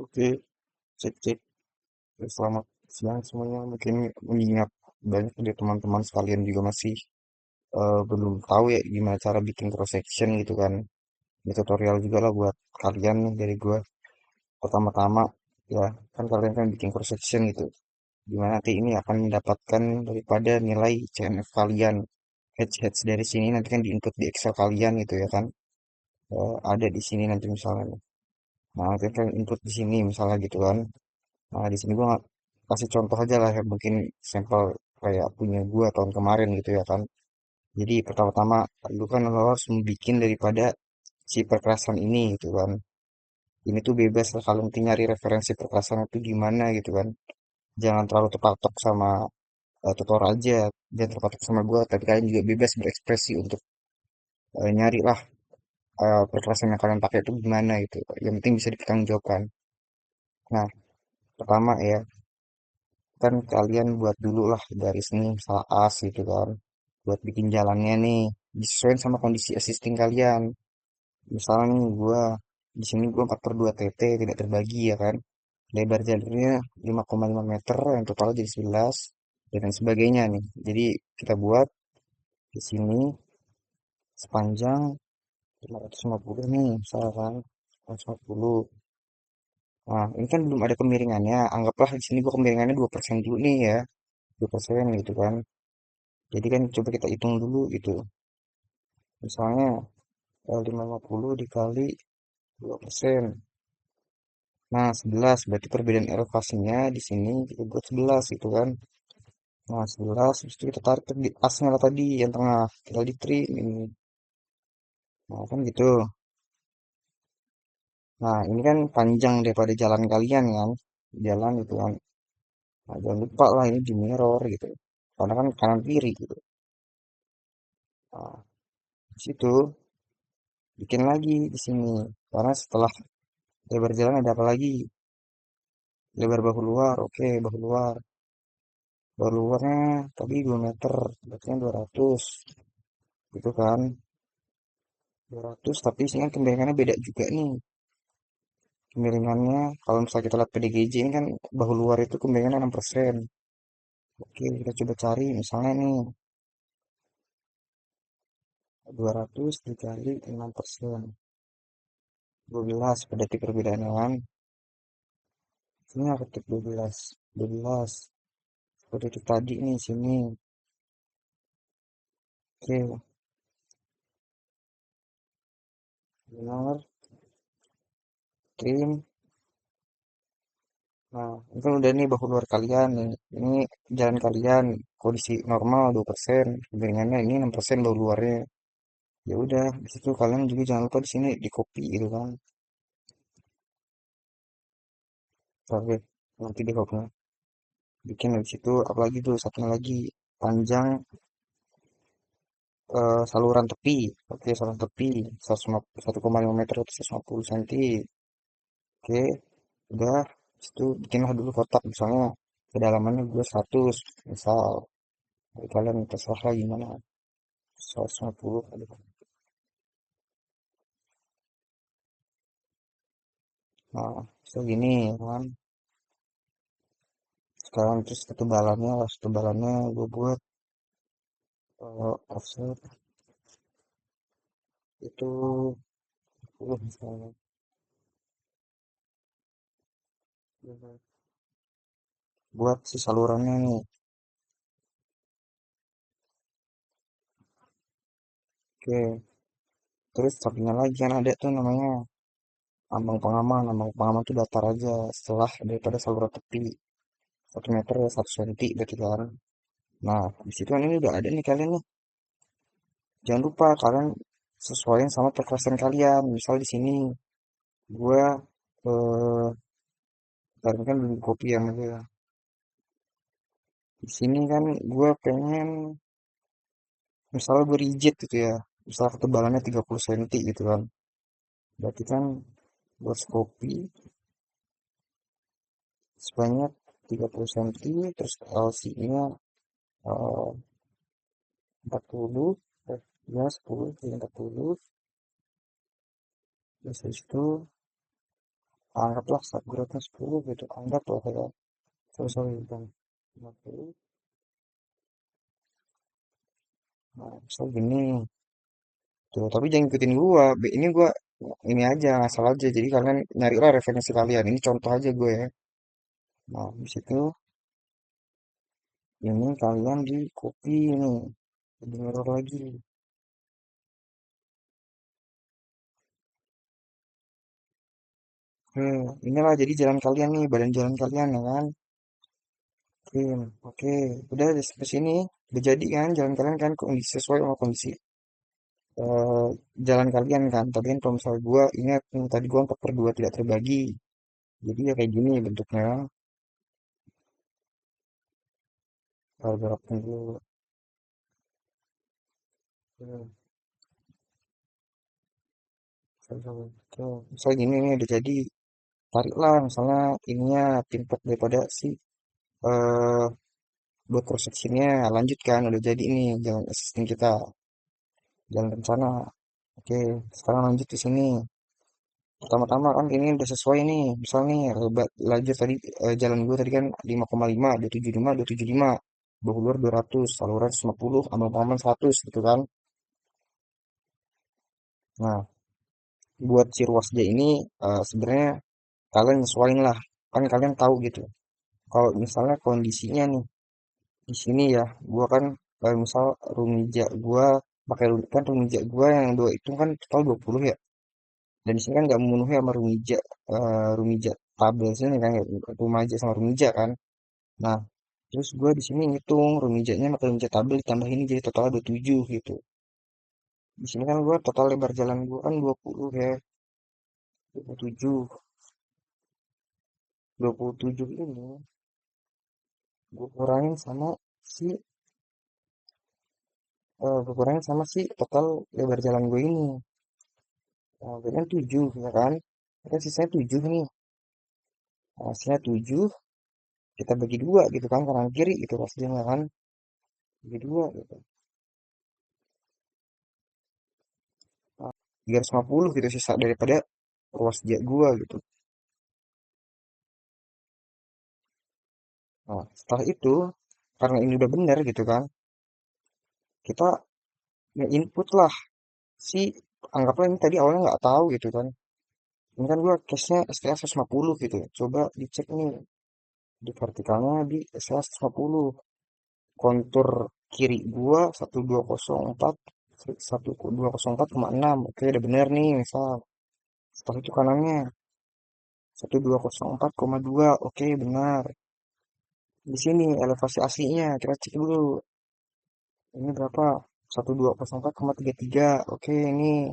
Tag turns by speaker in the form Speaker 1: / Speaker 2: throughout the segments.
Speaker 1: Oke, cek cek. Selamat siang semuanya. Mungkin mengingat banyak dari teman-teman sekalian juga masih belum tahu ya gimana cara bikin cross section gitu kan. Ini tutorial juga lah buat kalian nih dari gua. Pertama-tama ya kan kalian kan bikin cross section gitu. Gimana nanti ini akan mendapatkan daripada nilai CMF kalian. Hedge dari sini nanti kan diinput di Excel kalian gitu ya kan. Ada di sini nanti misalnya. Nah, nanti kan input di sini misalnya gitu kan. Nah, di sini gua kasih contoh aja lah ya, mungkin sampel kayak punya gua tahun kemarin gitu ya kan. Jadi pertama-tama lu kan lo harus membuat daripada si perkerasan ini gitu kan. Ini tuh bebas lah kalau nanti nyari referensi perkerasan itu gimana gitu kan. Jangan terlalu terpatok sama tutor aja, jangan terpatok sama gua, tapi kalian juga bebas berekspresi untuk nyari lah perkerasan yang kalian pakai itu gimana gitu. Yang penting bisa dipertanggungjawabkan. Nah, pertama ya, kan kalian buat dulu lah garis nih misal as gitu kan buat bikin jalannya nih disesuaikan sama kondisi existing kalian. Misalnya nih gua di sini gua 4/2 TT tidak terbagi ya kan, lebar jalurnya 5,5 meter yang total jadi 11 dan lain sebagainya nih. Jadi kita buat di sini sepanjang 550 nih misalkan 550. Nah, ini kan belum ada kemiringannya. Anggaplah di sini gua kemiringannya 2% dulu nih ya. 2% gitu kan. Jadi kan coba kita hitung dulu gitu. Misalnya 550 dikali 2%. Nah, 11 berarti perbedaan elevasinya di sini kita buat 11 gitu kan. Nah, 11 habis itu kita tarik di asnya lah tadi yang tengah. Kita di trim ini. Nah, kan gitu. Nah, ini kan panjang daripada jalan kalian kan. Jalan gitu kan. Nah, jangan lupa lah ini di mirror gitu. Karena kan kanan kiri gitu. Nah, di situ bikin lagi di sini. Karena setelah lebar jalan ada apa lagi? Lebar bahu luar. Oke, bahu luar. Bahu luarnya tadi 2 meter, berarti kan 200 gitu kan. 200 tapi sini kan kemiringannya beda juga nih. Kemiringannya kalau misalnya kita lihat PDGJ ini kan bahu luar itu kemiringannya 6%. Oke, kita coba cari misalnya nih 200 dikali 6%. 12 berarti perbedaannya kan. Sini aku ketik 12. 12. Seperti itu tadi nih sini. Oke, benar. Trim. Nah, ini kan udah nih bahu luar kalian nih. Ini jalan kalian kondisi normal 2%, kemiringannya ini 6% bahu luarnya. Ya udah, di situ kalian juga jangan lupa di sini di copy gitu kan. Oke, nanti di copy. Bikin di situ apalagi tuh satunya lagi panjang saluran tepi. Oke, saluran tepi 1,5 meter atau 150 cm. Oke, udah. Di situ bikinlah dulu kotak misalnya kedalamannya gue 100 misal. Jadi kalian terserah lah gimana. 150 kali. Nah, segini ya kan. Sekarang terus ketebalannya lah, ketebalannya gue buat offset itu 10 misalnya. Buat si salurannya nih. Oke, terus sampingnya lagi kan ada tuh namanya ambang pengaman. Ambang pengaman tuh datar aja setelah daripada saluran tepi 1 meter ya 1 cm berarti kan. Nah, di situ kan ini udah ada nih kalian nih. Jangan lupa kalian sesuaiin sama perkerasan kalian. Misal di sini gue eh kalian kan belum kopi yang gue. Di sini kan gue pengen misalnya gue rigid gitu ya. Misalnya ketebalannya 30 cm gitu kan. Berarti kan gue kopi sebanyak 30 cm terus LC-nya 40 ya 10 jadi 40 terus habis itu anggaplah beratnya 10 gitu, anggaplah ya. Sorry, sorry, bukan 50. Nah, misal gini tuh, tapi jangan ikutin gua. Ini gua ini aja, asal aja. Jadi kalian nyarilah referensi kalian. Ini contoh aja gue ya. Nah, habis itu ini kalian di copy ini, di mirror lagi. Oke, inilah jadi jalan kalian nih, badan jalan kalian ya kan. Oke, oke, udah sampai sini, udah jadi kan jalan kalian kan kondisi sesuai sama kondisi eh, jalan kalian kan. Tadi kan kalau misalnya gua ingat tadi gua 4/2 tidak terbagi. Jadi ya kayak gini bentuknya. Paragraf dulu. Oke, oke. Misalnya gini nih udah jadi, tariklah misalnya ininya template daripada si eh buat cross sectionnya, lanjutkan udah jadi ini jalan assisting kita, jalan rencana. Oke, sekarang lanjut ke sini. Pertama-tama kan ini udah sesuai nih. Misal nih lajur tadi jalan gue tadi kan 5,5, 275, 275. Bahu luar 200, saluran 150, aman-aman 100 gitu kan. Nah, buat si ruas J ini sebenarnya kalian nyesuaiin lah. Kan kalian tahu gitu. Kalau misalnya kondisinya nih di sini ya, gua kan misal rumija gua pakai kan rumija gua yang dua itu kan total 20 ya. Dan di sini kan nggak memenuhi sama rumija rumija tabel sini kan ya, rumaja sama rumija kan. Nah, terus gue di sini ngitung rumijanya sama rumija tabel ditambahin jadi total 27 gitu. Di sini kan gue total lebar jalan gue kan 20 ya, 27. 27 ini gue kurangin sama si gue kurangin sama si total lebar jalan gue ini. Nah, gue kan 7 ya kan. Kan sisanya 7 nih. Nah, sisanya 7 kita bagi dua gitu kan kanan kiri gitu pastinya kan. Bagi dua gitu. Nah, 350 gitu sisa daripada ruas jak gua gitu. Nah, setelah itu, karena ini udah bener gitu kan, kita nge-input lah si, anggaplah ini tadi awalnya nggak tahu gitu kan. Ini kan gua case-nya STR 150 gitu. Coba dicek nih, di vertikalnya di STR 150. Kontur kiri gua 1204, 1204,6. Oke, udah bener nih, misal. Setelah itu kanannya 1204,2. Oke, benar. Di sini elevasi aslinya, kita cek dulu. Ini berapa? 1204,33. Oke, ini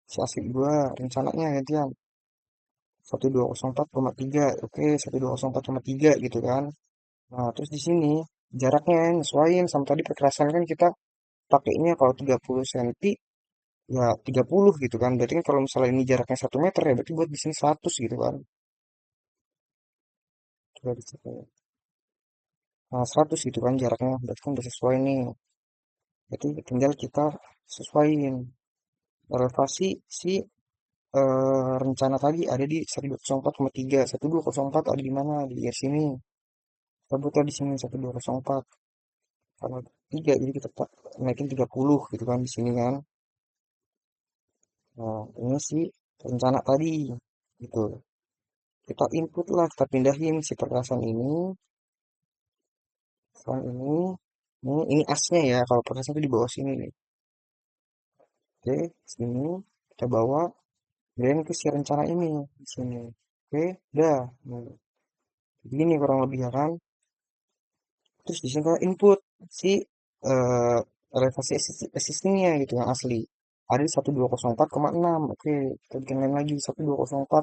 Speaker 1: si asli gua rencananya gantian 1204,3. Oke, 1204,3 gitu kan. Nah, terus di sini jaraknya nyesuaiin sama tadi perkerasan kan kita pakainya kalau 30 cm ya 30 gitu kan. Berarti kan kalau misalnya ini jaraknya 1 meter ya berarti buat di sini 100 gitu kan. Coba dicek ya. Nah, 100 gitu kan jaraknya. Berarti kan udah sesuai nih. Berarti tinggal kita sesuaiin elevasi si rencana tadi ada di 1204,3. 1204 ada di mana? Di garis sini. Kita butuh di sini 1204. Kalau 3 jadi kita naikin 30 gitu kan di sini kan. Nah, ini sih rencana tadi gitu. Kita input lah, kita pindahin si perkerasan ini, sekarang ini asnya ya. Kalau perkerasan itu di bawah sini nih. Oke, sini kita bawa dan ke si rencana ini di sini. Oke, udah. Nah, begini kurang lebih ya kan. Terus di sini kita input si eh, elevasi existingnya gitu yang asli. Ada di 1204,6. Oke, kita bikin lain lagi 1204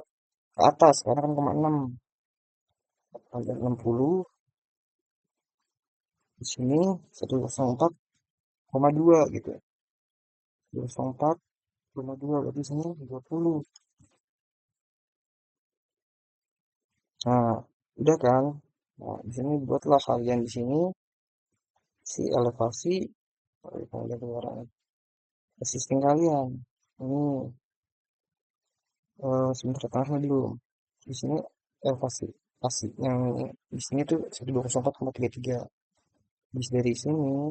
Speaker 1: ke atas karena kan 0,6. Ada 60 di sini 104,2 gitu. 104,2 berarti sini 20. Nah, udah kan? Nah, di sini buatlah kalian di sini si elevasi kalau lihat orang existing kalian. Ini sebentar tengahnya dulu. Di sini elevasi pasti yang di sini tuh 124,33. Bis dari sini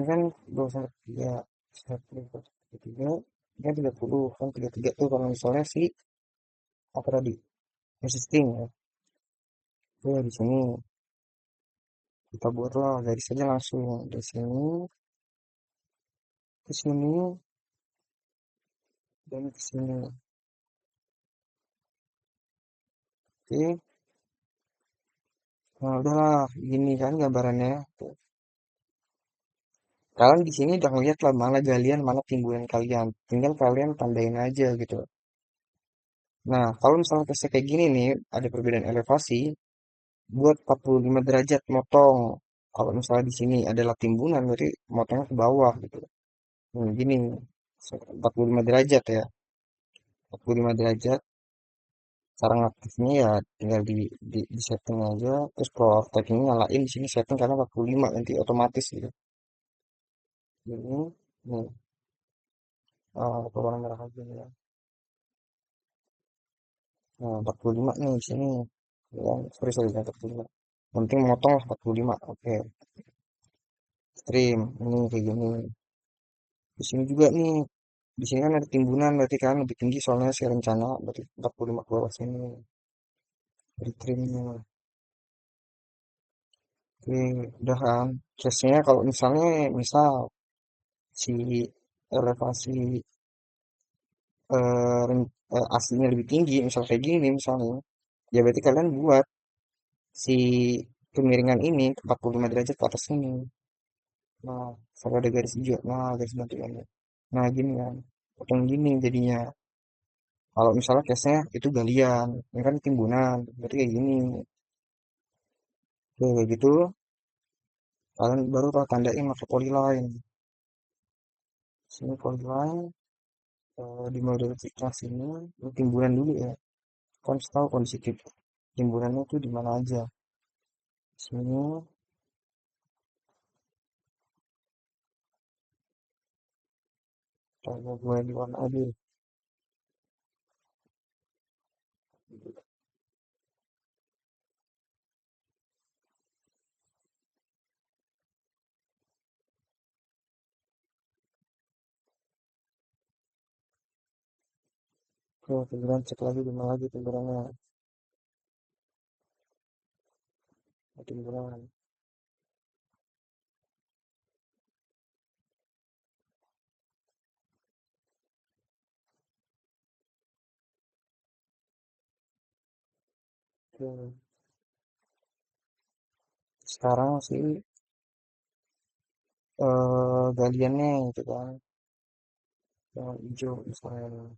Speaker 1: kan 2,3, 1,33, kan 30, kan 33 tuh kalau misalnya si apa tadi existing ya. Tuh di sini kita buatlah garis saja langsung dari sini ke sini dan ke sini. Oke, nah udahlah gini kan gambarannya. Tuh. Kalian di sini udah ngeliat lah mana galian, mana timbunan kalian. Tinggal kalian tandain aja gitu. Nah, kalau misalnya tesnya kayak gini nih, ada perbedaan elevasi, buat 45 derajat motong. Kalau misalnya di sini adalah timbunan, berarti motongnya ke bawah gitu. Gini, 45 derajat ya. 45 derajat, cara ngaktifnya ya tinggal di setting aja. Terus power typing nyalain di sini setting karena 45 nanti otomatis gitu. Ini, nih, pewarna merah aja ya. Nah, 45 nih di sini. Ya, sorry, sorry, 45. Penting motong lah 45. Oke, stream. Ini kayak gini. Di sini juga nih. Di sini kan ada timbunan, berarti kan lebih tinggi soalnya saya rencana berarti 45 ke bawah sini. Dari trimnya. Oke, udah kan. Case-nya kalau misalnya, misal si elevasi aslinya lebih tinggi, misal kayak gini misalnya, ya berarti kalian buat si kemiringan ini 45 derajat ke atas ini. Nah, sampai ada garis hijau. Nah, garis bantuannya. Nah, gini kan. Potong gini jadinya. Kalau misalnya case-nya itu galian, ini kan timbunan, berarti kayak gini. Oke, kayak gitu, kalian baru kalau tandain pakai polyline. Sini polyline, di mode detiknya sini, ini timbunan dulu ya. Kan harus tahu kondisi timbulannya itu di mana aja. Sini, kalau gue di warna aja. Oke, timbulan cek lagi di mana lagi timbulannya. Timbulan. Oke, sekarang sih galiannya itu kan yang hijau misalnya.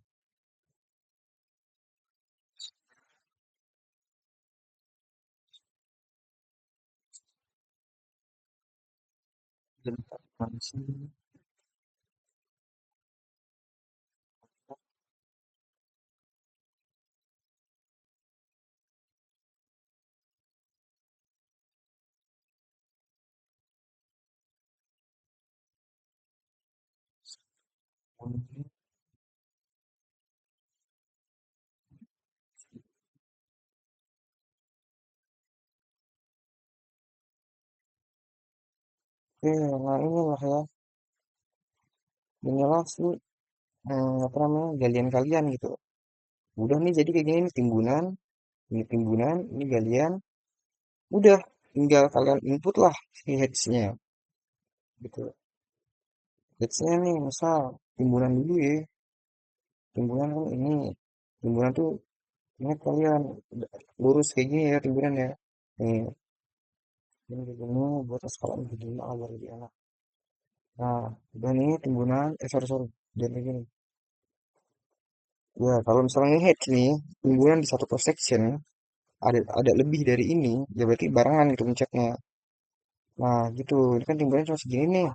Speaker 1: Bentar, mana sih? Oke, nah inilah ya. Inilah sih apa namanya galian kalian gitu. Udah nih jadi kayak gini nih, timbunan, ini galian. Udah tinggal kalian input lah si heads-nya gitu. Heads-nya nih misal timbunan dulu ya. Timbunan kan ini. Timbunan tuh ingat kalian lurus kayak gini ya timbunan ya. Nih, ini kayak gini buat sekarang begini agar lebih enak. Nah, udah nih timbunan, sorry, sorry. Jangan kayak gini. Ya, kalau misalnya ini heads nih, timbunan di satu cross section, ada lebih dari ini, ya berarti barengan gitu mencetnya. Nah, gitu. Ini kan timbunan cuma segini nih.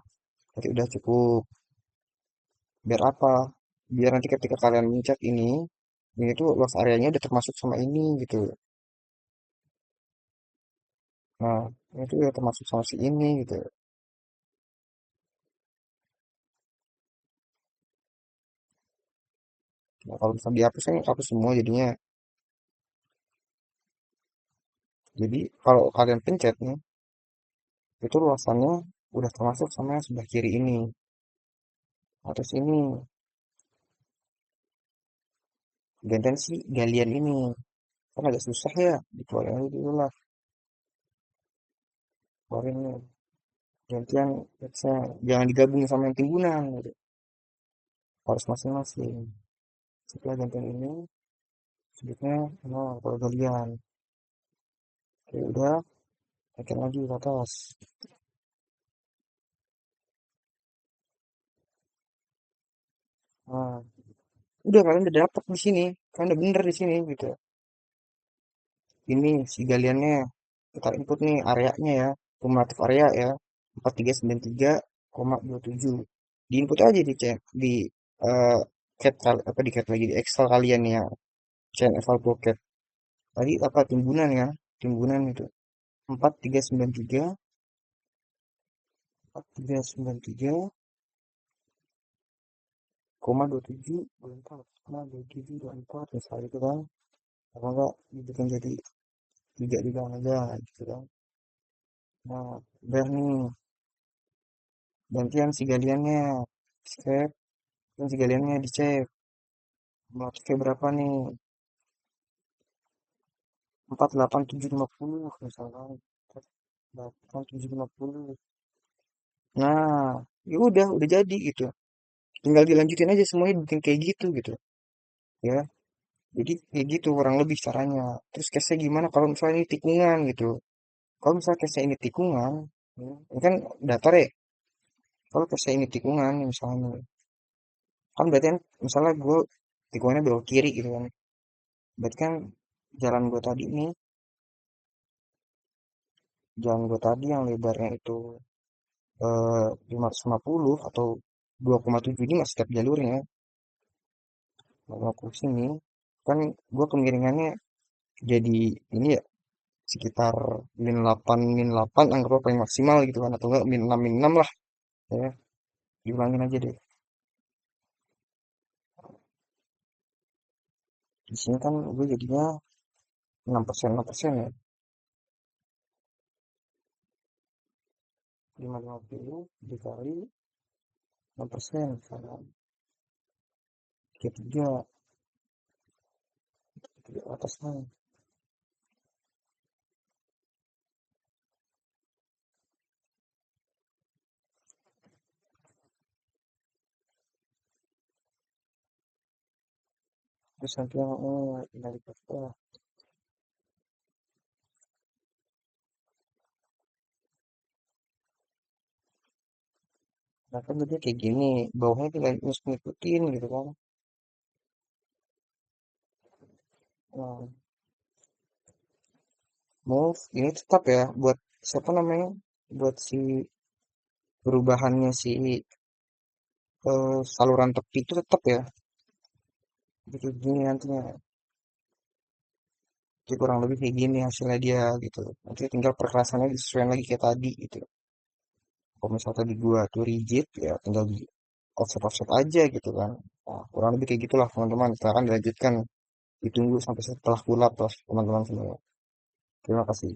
Speaker 1: Berarti udah cukup. Biar apa? Biar nanti ketika kalian mencet ini tuh luas areanya udah termasuk sama ini gitu. Nah, ini tuh udah termasuk sama si ini gitu. Nah, kalau misalnya dihapus kan hapus semua jadinya. Jadi kalau kalian pencet nih, itu luasannya udah termasuk sama yang sebelah kiri ini. Atas ini gantian sih galian ini. Kan agak susah ya, dikeluarin aja dulu lah. Keluarin nih. Gantian, saya jangan digabungin sama yang timbunan gitu. Harus masing-masing. Setelah gantian ini, selanjutnya nah kalau galian. Oke, udah, tekan lagi ke atas. Nah, udah kalian udah dapet di sini. Kalian udah bener di sini gitu. Ini si galiannya kita input nih areanya ya, kumulatif area ya 4393,27. Di input aja di cek di eh, cat apa di cat lagi di Excel kalian ya, chain eval pocket. Tadi apa timbunan ya, timbunan itu 4393 4393,27 24 27 24 misalnya itu kan, apa enggak dibikin jadi tiga di belakang aja gitu kan. Nah, udah nih gantian si galiannya save dan si galiannya dicek motifnya berapa nih 48750 misalkan 48750. Nah ya udah jadi gitu, tinggal dilanjutin aja semuanya bikin kayak gitu gitu ya. Jadi kayak gitu kurang lebih caranya. Terus case-nya gimana kalau misalnya ini tikungan gitu. Kalau misalnya case ini tikungan, ya, ini kan datar ya. Kalau case ini tikungan misalnya, kan berarti kan misalnya gue tikungannya belok kiri gitu kan. Berarti kan jalan gue tadi nih, jalan gue tadi yang lebarnya itu 550 atau 2,7 ini masih setiap jalurnya. Mau ke sini, kan gue kemiringannya jadi ini ya sekitar min 8 anggaplah paling maksimal gitu kan, atau enggak min 6 lah ya. Diulangin aja deh. Di sini kan gue jadinya 6% ya. 550 dikali 6% misalnya. 33 di atasnya. Terus nanti yang dari kata. Nah kan jadi kayak gini, bawahnya tinggal terus ngikutin gitu kan. Nah, move ini tetap ya buat siapa namanya? Buat si perubahannya si saluran tepi itu tetap ya. Gitu gini nantinya. Jadi kurang lebih kayak gini hasilnya dia gitu. Nanti tinggal perkerasannya disesuaikan lagi kayak tadi gitu. Kalau misalnya tadi gua tuh rigid ya tinggal di offset aja gitu kan. Nah, kurang lebih kayak gitulah teman-teman. Silahkan dilanjutkan. Ditunggu sampai setelah kulap teman-teman semua. Terima kasih.